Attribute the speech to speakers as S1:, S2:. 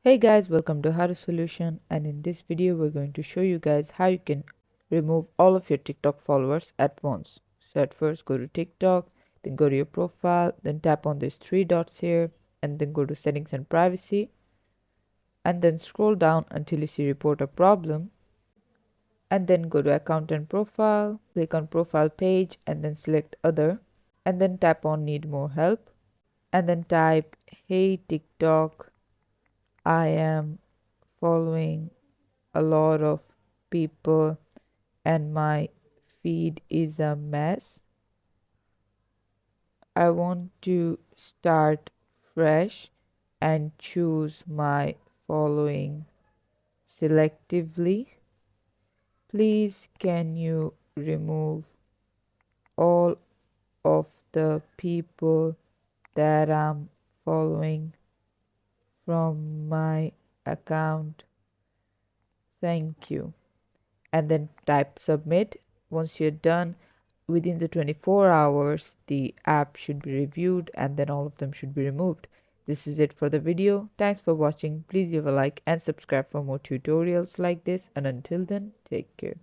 S1: Hey guys, welcome to How to Solution, and in this video we're going to show you guys how you can remove all of your TikTok followers at once. So at first go to TikTok, then go to your profile, then tap on these three dots here and then go to settings and privacy, and then scroll down until you see report a problem, and then go to account and profile, click on profile page and then select other, and then tap on need more help, and then type hey TikTok, I am following a lot of people and my feed is a mess. I want to start fresh and choose my following selectively. Please can you remove all of the people that I'm following from my account? Thank you. And then type submit. Once you're done, within the 24 hours the app should be reviewed and then all of them should be removed. This is it for the video. Thanks for watching. Please leave a like and subscribe for more tutorials like this, and until then, take care.